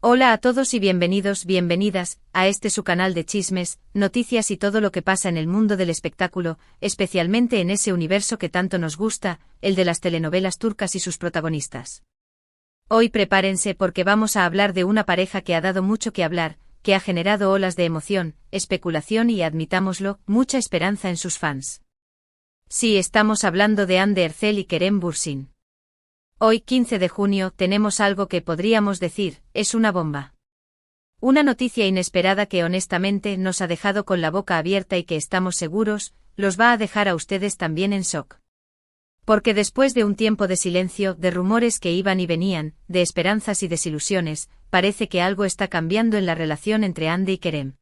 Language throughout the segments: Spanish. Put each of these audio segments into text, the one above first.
Hola a todos y bienvenidas, a este su canal de chismes, noticias y todo lo que pasa en el mundo del espectáculo, especialmente en ese universo que tanto nos gusta, el de las telenovelas turcas y sus protagonistas. Hoy prepárense porque vamos a hablar de una pareja que ha dado mucho que hablar, que ha generado olas de emoción, especulación y, admitámoslo, mucha esperanza en sus fans. Sí, estamos hablando de Hande Erçel y Kerem Bürsin. Hoy, 15 de junio, tenemos algo que podríamos decir, es una bomba. Una noticia inesperada que honestamente nos ha dejado con la boca abierta y que estamos seguros, los va a dejar a ustedes también en shock. Porque después de un tiempo de silencio, de rumores que iban y venían, de esperanzas y desilusiones, parece que algo está cambiando en la relación entre Hande y Kerem.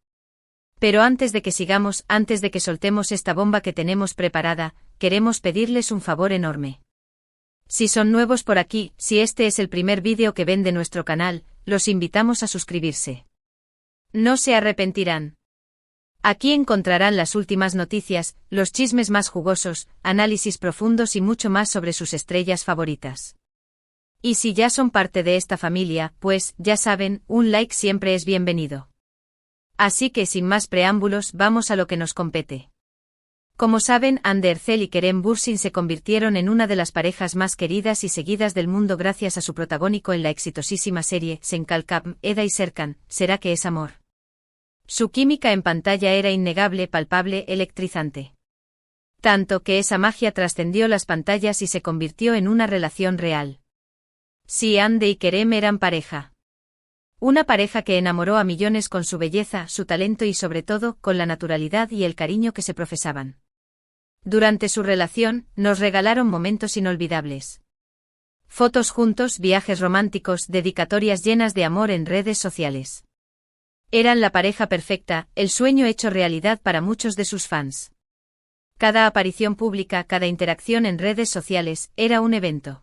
Pero antes de que sigamos, antes de que soltemos esta bomba que tenemos preparada, queremos pedirles un favor enorme. Si son nuevos por aquí, si este es el primer vídeo que ven de nuestro canal, los invitamos a suscribirse. No se arrepentirán. Aquí encontrarán las últimas noticias, los chismes más jugosos, análisis profundos y mucho más sobre sus estrellas favoritas. Y si ya son parte de esta familia, pues, ya saben, un like siempre es bienvenido. Así que sin más preámbulos, vamos a lo que nos compete. Como saben, Hande Erçel y Kerem Bürsin se convirtieron en una de las parejas más queridas y seguidas del mundo gracias a su protagónico en la exitosísima serie Sen Kalkam, Eda y Serkan, ¿Será que es amor? Su química en pantalla era innegable, palpable, electrizante. Tanto que esa magia trascendió las pantallas y se convirtió en una relación real. Sí, Hande y Kerem eran pareja. Una pareja que enamoró a millones con su belleza, su talento y sobre todo, con la naturalidad y el cariño que se profesaban. Durante su relación, nos regalaron momentos inolvidables. Fotos juntos, viajes románticos, dedicatorias llenas de amor en redes sociales. Eran la pareja perfecta, el sueño hecho realidad para muchos de sus fans. Cada aparición pública, cada interacción en redes sociales, era un evento.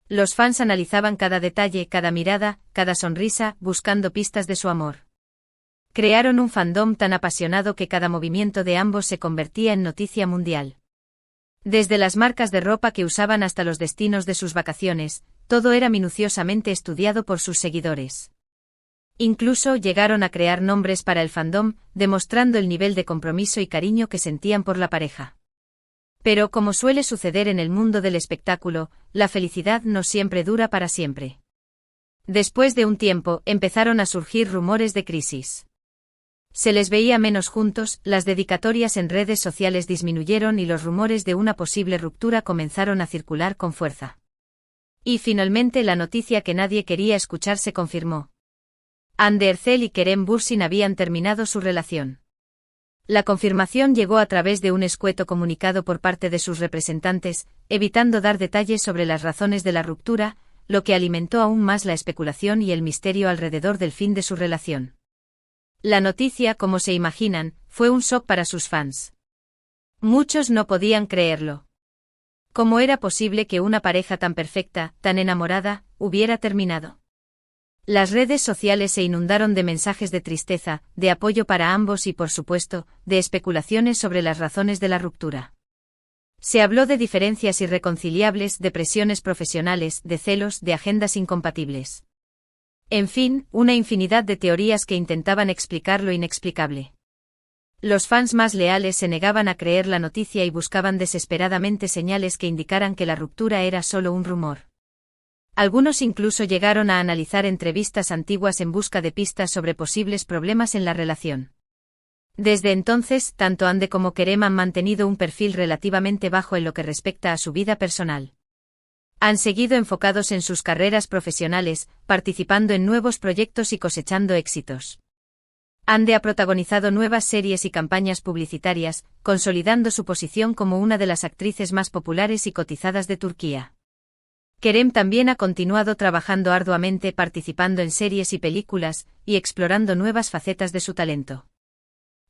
Los fans analizaban cada detalle, cada mirada, cada sonrisa, buscando pistas de su amor. Crearon un fandom tan apasionado que cada movimiento de ambos se convertía en noticia mundial. Desde las marcas de ropa que usaban hasta los destinos de sus vacaciones, todo era minuciosamente estudiado por sus seguidores. Incluso llegaron a crear nombres para el fandom, demostrando el nivel de compromiso y cariño que sentían por la pareja. Pero como suele suceder en el mundo del espectáculo, la felicidad no siempre dura para siempre. Después de un tiempo, empezaron a surgir rumores de crisis. Se les veía menos juntos, las dedicatorias en redes sociales disminuyeron y los rumores de una posible ruptura comenzaron a circular con fuerza. Y finalmente la noticia que nadie quería escuchar se confirmó. Hande Erçel y Kerem Bürsin habían terminado su relación. La confirmación llegó a través de un escueto comunicado por parte de sus representantes, evitando dar detalles sobre las razones de la ruptura, lo que alimentó aún más la especulación y el misterio alrededor del fin de su relación. La noticia, como se imaginan, fue un shock para sus fans. Muchos no podían creerlo. ¿Cómo era posible que una pareja tan perfecta, tan enamorada, hubiera terminado? Las redes sociales se inundaron de mensajes de tristeza, de apoyo para ambos y, por supuesto, de especulaciones sobre las razones de la ruptura. Se habló de diferencias irreconciliables, de presiones profesionales, de celos, de agendas incompatibles. En fin, una infinidad de teorías que intentaban explicar lo inexplicable. Los fans más leales se negaban a creer la noticia y buscaban desesperadamente señales que indicaran que la ruptura era solo un rumor. Algunos incluso llegaron a analizar entrevistas antiguas en busca de pistas sobre posibles problemas en la relación. Desde entonces, tanto Hande como Kerem han mantenido un perfil relativamente bajo en lo que respecta a su vida personal. Han seguido enfocados en sus carreras profesionales, participando en nuevos proyectos y cosechando éxitos. Hande ha protagonizado nuevas series y campañas publicitarias, consolidando su posición como una de las actrices más populares y cotizadas de Turquía. Kerem también ha continuado trabajando arduamente, participando en series y películas, y explorando nuevas facetas de su talento.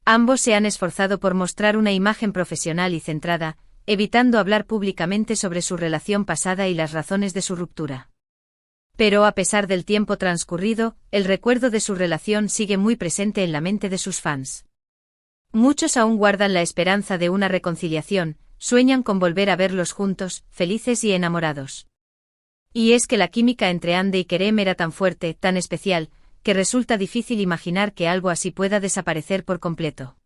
Ambos se han esforzado por mostrar una imagen profesional y centrada, evitando hablar públicamente sobre su relación pasada y las razones de su ruptura. Pero a pesar del tiempo transcurrido, el recuerdo de su relación sigue muy presente en la mente de sus fans. Muchos aún guardan la esperanza de una reconciliación, sueñan con volver a verlos juntos, felices y enamorados. Y es que la química entre Hande y Kerem era tan fuerte, tan especial, que resulta difícil imaginar que algo así pueda desaparecer por completo.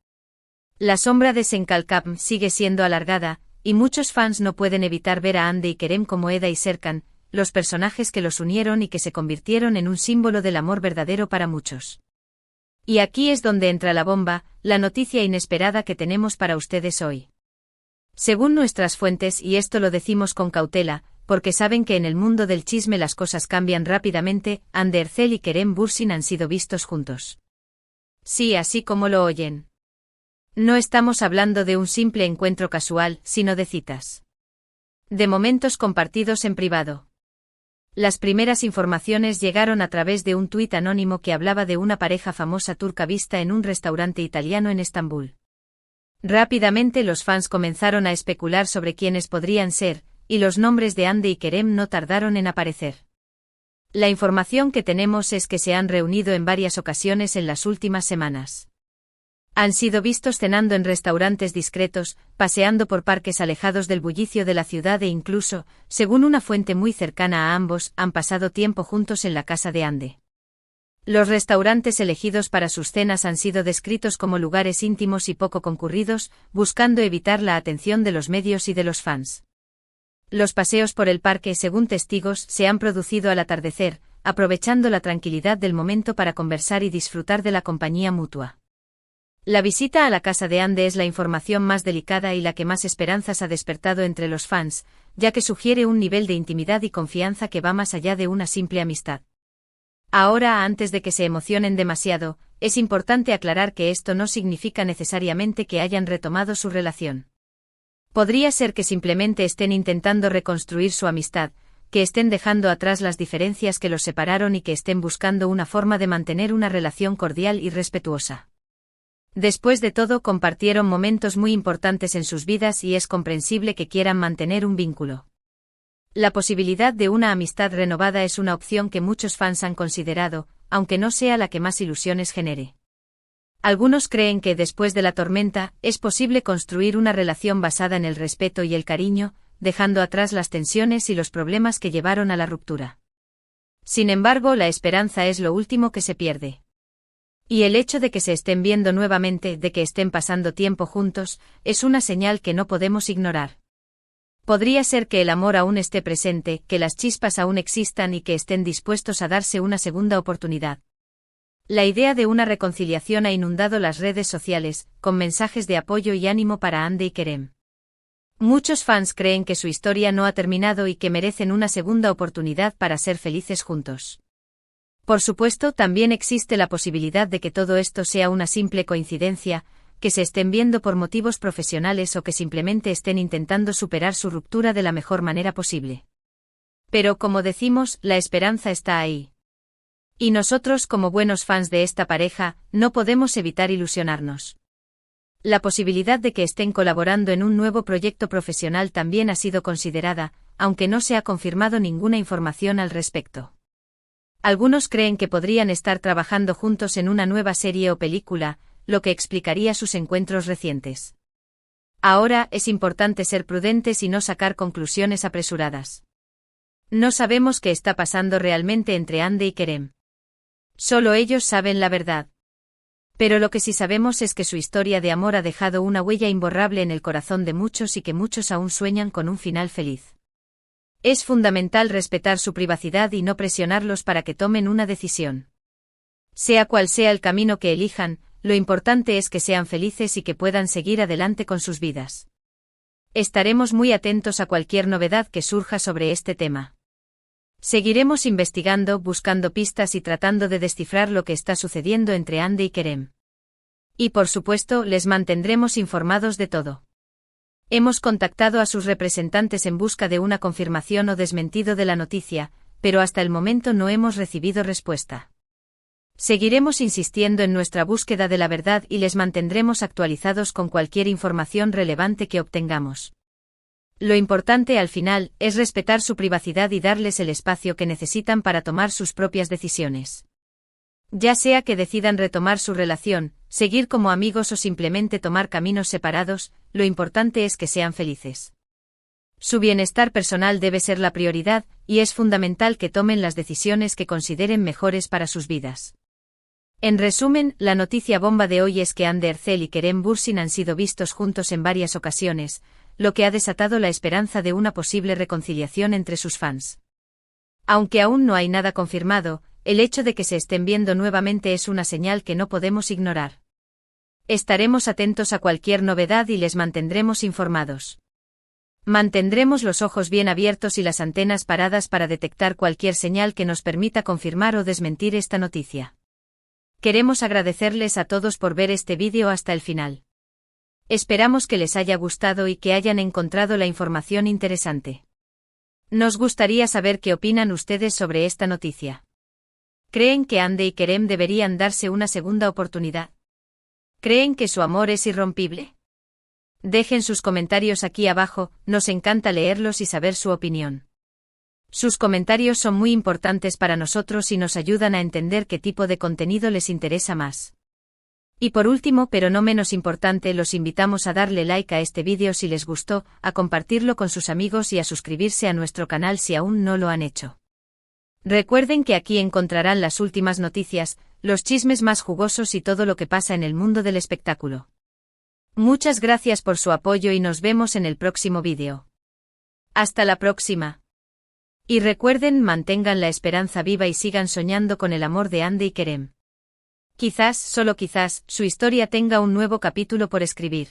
La sombra de Senkalkam sigue siendo alargada, y muchos fans no pueden evitar ver a Ande y Kerem como Eda y Serkan, los personajes que los unieron y que se convirtieron en un símbolo del amor verdadero para muchos. Y aquí es donde entra la bomba, la noticia inesperada que tenemos para ustedes hoy. Según nuestras fuentes, y esto lo decimos con cautela, porque saben que en el mundo del chisme las cosas cambian rápidamente, Hande Erçel y Kerem Bürsin han sido vistos juntos. Sí, así como lo oyen. No estamos hablando de un simple encuentro casual, sino de citas. De momentos compartidos en privado. Las primeras informaciones llegaron a través de un tuit anónimo que hablaba de una pareja famosa turca vista en un restaurante italiano en Estambul. Rápidamente los fans comenzaron a especular sobre quiénes podrían ser, y los nombres de Hande y Kerem no tardaron en aparecer. La información que tenemos es que se han reunido en varias ocasiones en las últimas semanas. Han sido vistos cenando en restaurantes discretos, paseando por parques alejados del bullicio de la ciudad e incluso, según una fuente muy cercana a ambos, han pasado tiempo juntos en la casa de Hande. Los restaurantes elegidos para sus cenas han sido descritos como lugares íntimos y poco concurridos, buscando evitar la atención de los medios y de los fans. Los paseos por el parque, según testigos, se han producido al atardecer, aprovechando la tranquilidad del momento para conversar y disfrutar de la compañía mutua. La visita a la casa de Hande es la información más delicada y la que más esperanzas ha despertado entre los fans, ya que sugiere un nivel de intimidad y confianza que va más allá de una simple amistad. Ahora, antes de que se emocionen demasiado, es importante aclarar que esto no significa necesariamente que hayan retomado su relación. Podría ser que simplemente estén intentando reconstruir su amistad, que estén dejando atrás las diferencias que los separaron y que estén buscando una forma de mantener una relación cordial y respetuosa. Después de todo, compartieron momentos muy importantes en sus vidas y es comprensible que quieran mantener un vínculo. La posibilidad de una amistad renovada es una opción que muchos fans han considerado, aunque no sea la que más ilusiones genere. Algunos creen que después de la tormenta, es posible construir una relación basada en el respeto y el cariño, dejando atrás las tensiones y los problemas que llevaron a la ruptura. Sin embargo, la esperanza es lo último que se pierde. Y el hecho de que se estén viendo nuevamente, de que estén pasando tiempo juntos, es una señal que no podemos ignorar. Podría ser que el amor aún esté presente, que las chispas aún existan y que estén dispuestos a darse una segunda oportunidad. La idea de una reconciliación ha inundado las redes sociales, con mensajes de apoyo y ánimo para Hande y Kerem. Muchos fans creen que su historia no ha terminado y que merecen una segunda oportunidad para ser felices juntos. Por supuesto, también existe la posibilidad de que todo esto sea una simple coincidencia, que se estén viendo por motivos profesionales o que simplemente estén intentando superar su ruptura de la mejor manera posible. Pero como decimos, la esperanza está ahí. Y nosotros, como buenos fans de esta pareja, no podemos evitar ilusionarnos. La posibilidad de que estén colaborando en un nuevo proyecto profesional también ha sido considerada, aunque no se ha confirmado ninguna información al respecto. Algunos creen que podrían estar trabajando juntos en una nueva serie o película, lo que explicaría sus encuentros recientes. Ahora, es importante ser prudentes y no sacar conclusiones apresuradas. No sabemos qué está pasando realmente entre Hande y Kerem. Solo ellos saben la verdad. Pero lo que sí sabemos es que su historia de amor ha dejado una huella imborrable en el corazón de muchos y que muchos aún sueñan con un final feliz. Es fundamental respetar su privacidad y no presionarlos para que tomen una decisión. Sea cual sea el camino que elijan, lo importante es que sean felices y que puedan seguir adelante con sus vidas. Estaremos muy atentos a cualquier novedad que surja sobre este tema. Seguiremos investigando, buscando pistas y tratando de descifrar lo que está sucediendo entre Hande y Kerem. Y por supuesto, les mantendremos informados de todo. Hemos contactado a sus representantes en busca de una confirmación o desmentido de la noticia, pero hasta el momento no hemos recibido respuesta. Seguiremos insistiendo en nuestra búsqueda de la verdad y les mantendremos actualizados con cualquier información relevante que obtengamos. Lo importante al final es respetar su privacidad y darles el espacio que necesitan para tomar sus propias decisiones. Ya sea que decidan retomar su relación, seguir como amigos o simplemente tomar caminos separados, lo importante es que sean felices. Su bienestar personal debe ser la prioridad, y es fundamental que tomen las decisiones que consideren mejores para sus vidas. En resumen, la noticia bomba de hoy es que Hande Erçel y Kerem Bürsin han sido vistos juntos en varias ocasiones, lo que ha desatado la esperanza de una posible reconciliación entre sus fans. Aunque aún no hay nada confirmado, el hecho de que se estén viendo nuevamente es una señal que no podemos ignorar. Estaremos atentos a cualquier novedad y les mantendremos informados. Mantendremos los ojos bien abiertos y las antenas paradas para detectar cualquier señal que nos permita confirmar o desmentir esta noticia. Queremos agradecerles a todos por ver este vídeo hasta el final. Esperamos que les haya gustado y que hayan encontrado la información interesante. Nos gustaría saber qué opinan ustedes sobre esta noticia. ¿Creen que Hande y Kerem deberían darse una segunda oportunidad? ¿Creen que su amor es irrompible? Dejen sus comentarios aquí abajo, nos encanta leerlos y saber su opinión. Sus comentarios son muy importantes para nosotros y nos ayudan a entender qué tipo de contenido les interesa más. Y por último, pero no menos importante, los invitamos a darle like a este vídeo si les gustó, a compartirlo con sus amigos y a suscribirse a nuestro canal si aún no lo han hecho. Recuerden que aquí encontrarán las últimas noticias, los chismes más jugosos y todo lo que pasa en el mundo del espectáculo. Muchas gracias por su apoyo y nos vemos en el próximo vídeo. Hasta la próxima. Y recuerden, mantengan la esperanza viva y sigan soñando con el amor de Hande y Kerem. Quizás, solo quizás, su historia tenga un nuevo capítulo por escribir.